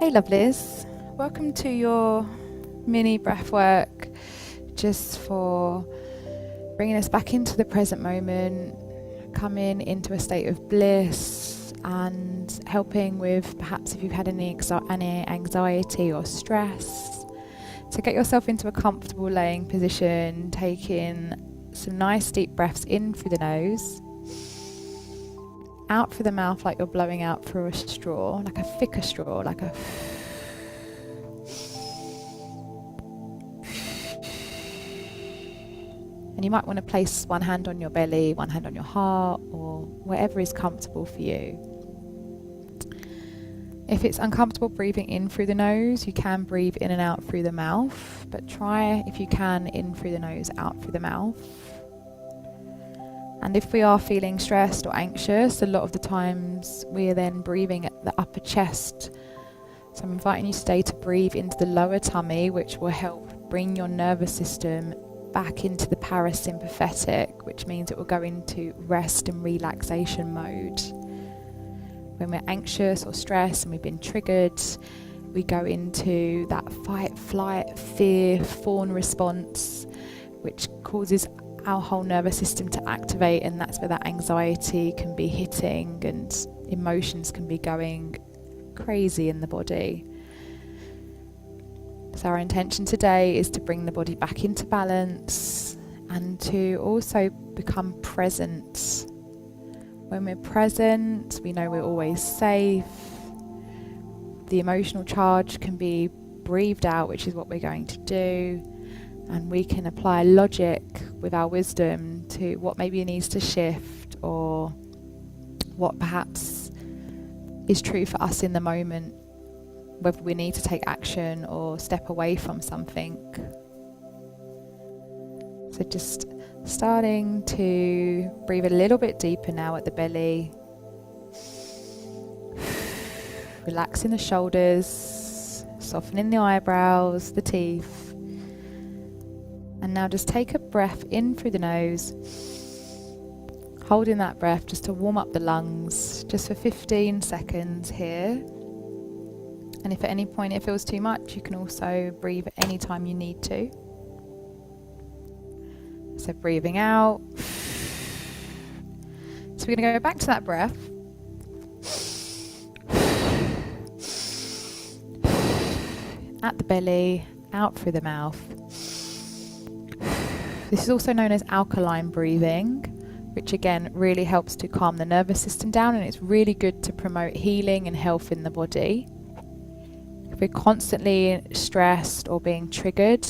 Hey lovelies, welcome to your mini breath work, just for bringing us back into the present moment, coming into a state of bliss and helping with perhaps if you've had any anxiety or stress. So get yourself into a comfortable laying position, taking some nice deep breaths in through the nose, out through the mouth like you're blowing out through a straw, like a thicker straw, like a and you might want to place one hand on your belly, one hand on your heart, or wherever is comfortable for you. If it's uncomfortable breathing in through the nose, you can breathe in and out through the mouth, but try, if you can, in through the nose, out through the mouth. And if we are feeling stressed or anxious, a lot of the times we are then breathing at the upper chest. So I'm inviting you today to breathe into the lower tummy, which will help bring your nervous system back into the parasympathetic, which means it will go into rest and relaxation mode. When we're anxious or stressed and we've been triggered, we go into that fight, flight, fear, fawn response, which causes our whole nervous system to activate, and that's where that anxiety can be hitting and emotions can be going crazy in the body. So our intention today is to bring the body back into balance and to also become present. When we're present, we know we're always safe. The emotional charge can be breathed out, which is what we're going to do. And we can apply logic with our wisdom to what maybe needs to shift, or what perhaps is true for us in the moment, whether we need to take action or step away from something. So just starting to breathe a little bit deeper now at the belly. Relaxing the shoulders, softening the eyebrows, the teeth. And now just take a breath in through the nose, holding that breath just to warm up the lungs, just for 15 seconds here. And if at any point it feels too much, you can also breathe at any time you need to. So breathing out. So we're going to go back to that breath. At the belly, out through the mouth. This is also known as alkaline breathing, which again really helps to calm the nervous system down, and it's really good to promote healing and health in the body. If we're constantly stressed or being triggered,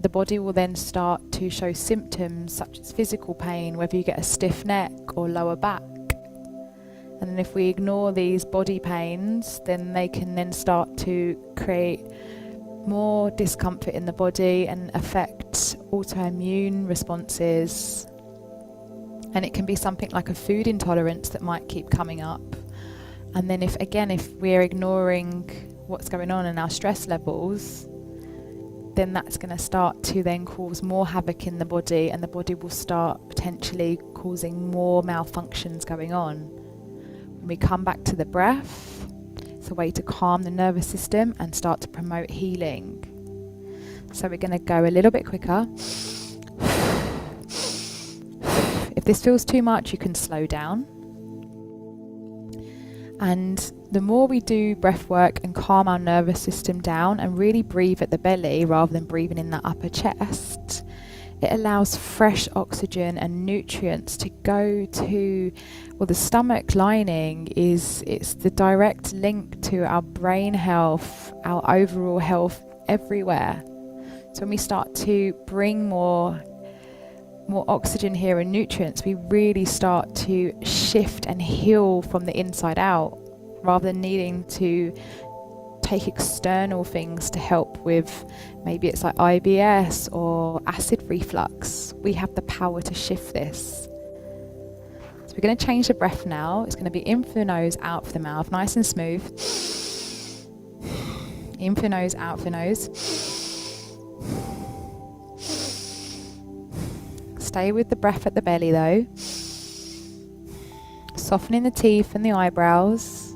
the body will then start to show symptoms such as physical pain, whether you get a stiff neck or lower back. And then if we ignore these body pains, then they can then start to create more discomfort in the body and affect autoimmune responses. And it can be something like a food intolerance that might keep coming up. And then if we're ignoring what's going on in our stress levels, then that's going to start to then cause more havoc in the body, and the body will start potentially causing more malfunctions going on. When we come back to the breath, it's a way to calm the nervous system and start to promote healing. So we're going to go a little bit quicker. If this feels too much, you can slow down. And the more we do breath work and calm our nervous system down and really breathe at the belly rather than breathing in the upper chest, it allows fresh oxygen and nutrients to go to, well, the stomach lining it's the direct link to our brain health, our overall health everywhere. So when we start to bring more oxygen here and nutrients, we really start to shift and heal from the inside out, rather than needing to take external things to help with, maybe it's like IBS or acid reflux. We have the power to shift this. So we're going to change the breath now. It's going to be in through the nose, out through the mouth, nice and smooth. In through the nose, out through the nose. Stay with the breath at the belly though. Softening the teeth and the eyebrows.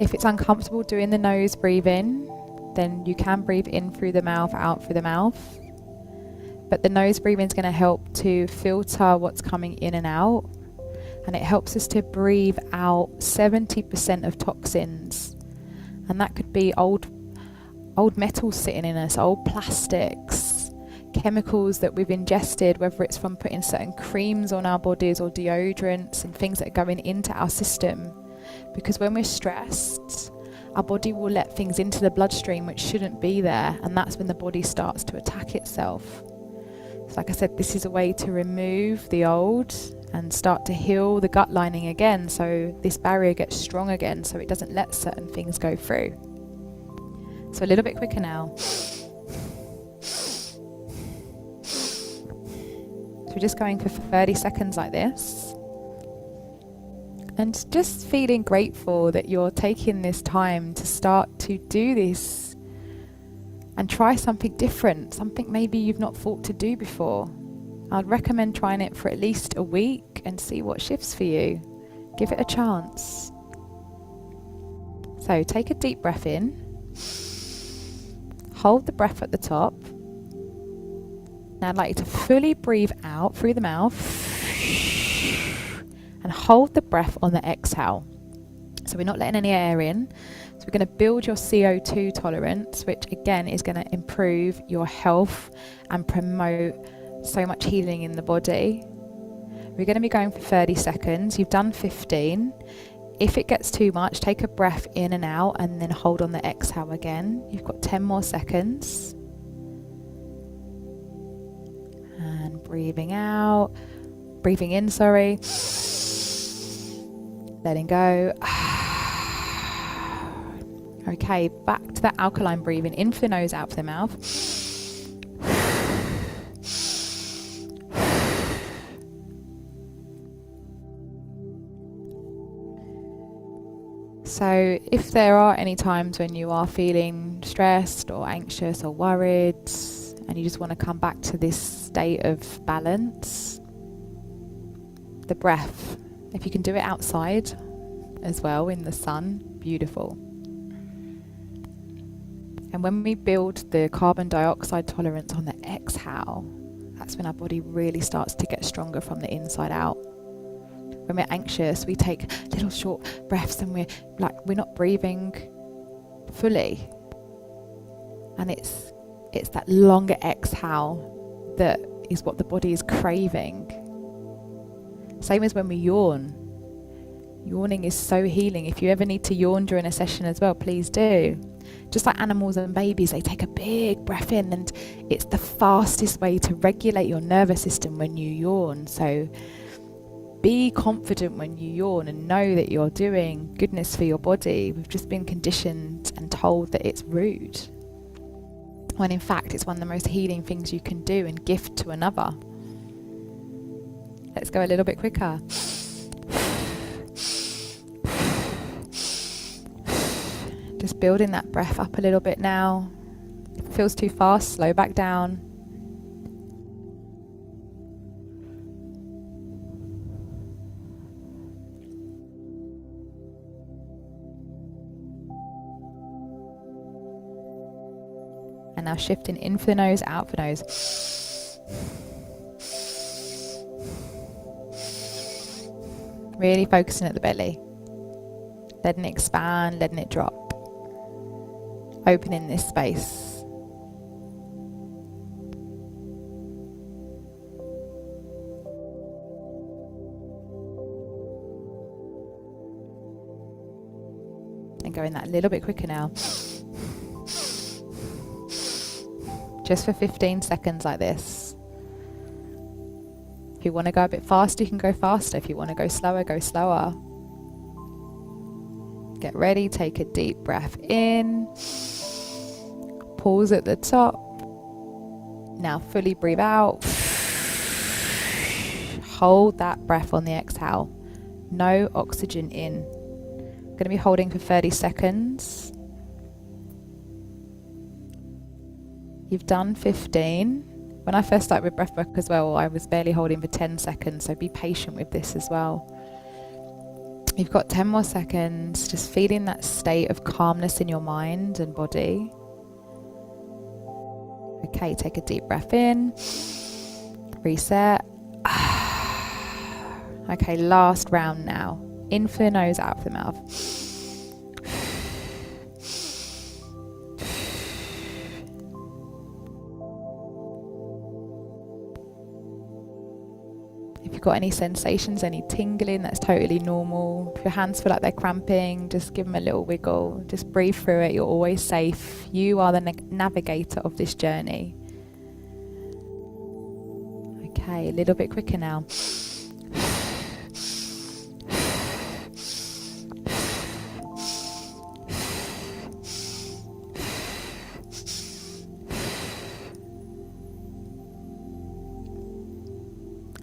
If it's uncomfortable doing the nose breathing, then you can breathe in through the mouth, out through the mouth. But the nose breathing is going to help to filter what's coming in and out. And it helps us to breathe out 70% of toxins. And that could be old metals sitting in us, old plastics, chemicals that we've ingested, whether it's from putting certain creams on our bodies or deodorants and things that are going into our system. Because when we're stressed, our body will let things into the bloodstream which shouldn't be there, and that's when the body starts to attack itself. So like I said, this is a way to remove the old and start to heal the gut lining again, so this barrier gets strong again, so it doesn't let certain things go through. So a little bit quicker now. So we're just going for 30 seconds like this. And just feeling grateful that you're taking this time to start to do this and try something different, something maybe you've not thought to do before. I'd recommend trying it for at least a week and see what shifts for you. Give it a chance. So take a deep breath in. Hold the breath at the top. Now I'd like you to fully breathe out through the mouth and hold the breath on the exhale. So we're not letting any air in. So we're going to build your CO2 tolerance, which again is going to improve your health and promote so much healing in the body. We're going to be going for 30 seconds. You've done 15. If it gets too much, take a breath in and out and then hold on the exhale again. You've got 10 more seconds. And breathing out. Breathing in, sorry. Letting go. Okay, back to that alkaline breathing. In for the nose, out for the mouth. So if there are any times when you are feeling stressed or anxious or worried and you just want to come back to this state of balance, the breath, if you can do it outside as well in the sun, beautiful. And when we build the carbon dioxide tolerance on the exhale, that's when our body really starts to get stronger from the inside out. When we're anxious, we take little short breaths and we're not breathing fully. And it's that longer exhale that is what the body is craving. Same as when we yawn. Yawning is so healing. If you ever need to yawn during a session as well, please do. Just like animals and babies, they take a big breath in, and it's the fastest way to regulate your nervous system when you yawn. So be confident when you yawn and know that you're doing goodness for your body. We've just been conditioned and told that it's rude, when in fact it's one of the most healing things you can do and gift to another. Let's go a little bit quicker. Just building that breath up a little bit now. If it feels too fast, slow back down. And now shifting in for the nose, out for the nose. Really focusing at the belly. Letting it expand, letting it drop. Opening this space. And going that a little bit quicker now. Just for 15 seconds like this. If you want to go a bit faster, you can go faster. If you want to go slower, go slower. Get ready, take a deep breath in. Pause at the top. Now fully breathe out. Hold that breath on the exhale. No oxygen in. Going to be holding for 30 seconds. You've done 15. When I first started with breathwork as well, I was barely holding for 10 seconds, so be patient with this as well. You've got 10 more seconds, just feeling that state of calmness in your mind and body. Okay, take a deep breath in, reset. Okay, last round now. In for the nose, out for the mouth. If you've got any sensations, any tingling, that's totally normal. If your hands feel like they're cramping, just give them a little wiggle. Just breathe through it. You're always safe. You are the navigator of this journey. Okay, a little bit quicker now.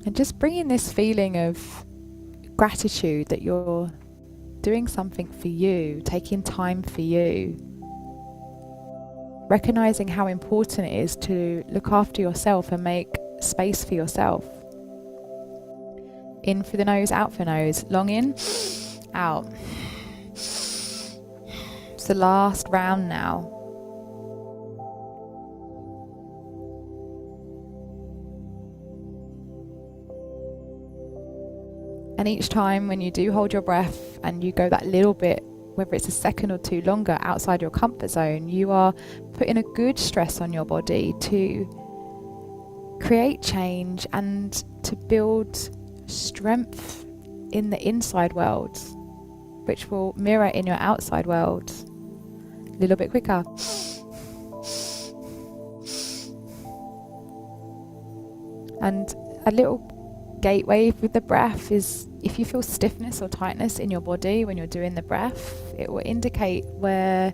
And just bringing this feeling of gratitude that you're doing something for you, taking time for you. Recognizing how important it is to look after yourself and make space for yourself. In through the nose, out for the nose. Long in, out. It's the last round now. And each time when you do hold your breath and you go that little bit, whether it's a second or two longer outside your comfort zone, you are putting a good stress on your body to create change and to build strength in the inside world, which will mirror in your outside world. A little bit quicker. And a little gateway with the breath is if you feel stiffness or tightness in your body when you're doing the breath, it will indicate where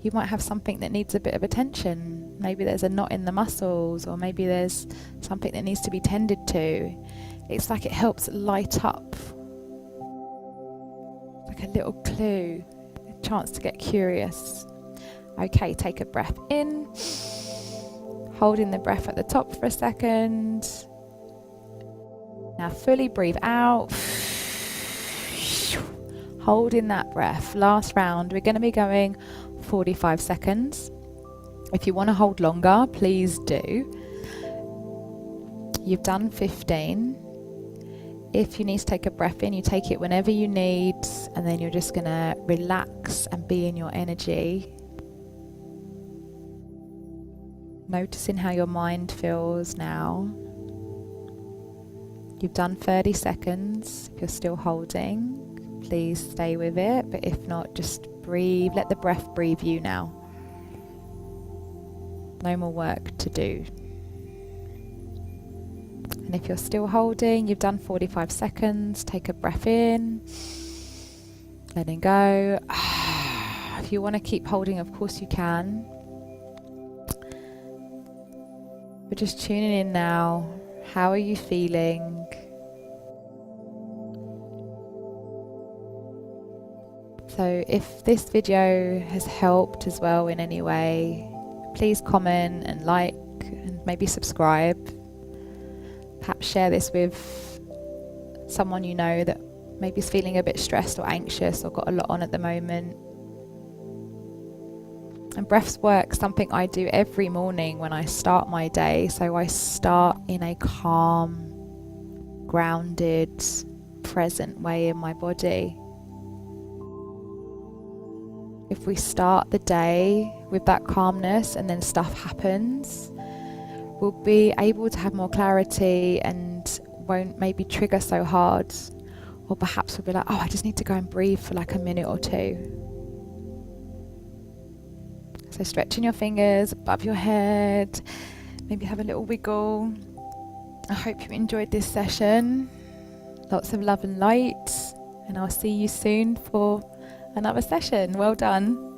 you might have something that needs a bit of attention. Maybe there's a knot in the muscles, or maybe there's something that needs to be tended to. It's like it helps light up, like a little clue, a chance to get curious. Okay, take a breath in, holding the breath at the top for a second. Now fully breathe out, holding that breath. Last round, we're going to be going 45 seconds. If you want to hold longer, please do. You've done 15. If you need to take a breath in, you take it whenever you need, and then you're just going to relax and be in your energy. Noticing how your mind feels now. You've done 30 seconds. If you're still holding, please stay with it. But if not, just breathe. Let the breath breathe you now. No more work to do. And if you're still holding, you've done 45 seconds. Take a breath in. Letting go. If you want to keep holding, of course you can. We're just tuning in now. How are you feeling? So if this video has helped as well in any way, please comment and like and maybe subscribe. Perhaps share this with someone you know that maybe is feeling a bit stressed or anxious or got a lot on at the moment. And breathwork, something I do every morning when I start my day. So I start in a calm, grounded, present way in my body. If we start the day with that calmness and then stuff happens, we'll be able to have more clarity and won't maybe trigger so hard. Or perhaps we'll be like, oh, I just need to go and breathe for like a minute or two. So stretching your fingers above your head, maybe have a little wiggle. I hope you enjoyed this session. Lots of love and light, and I'll see you soon for another session. Well done.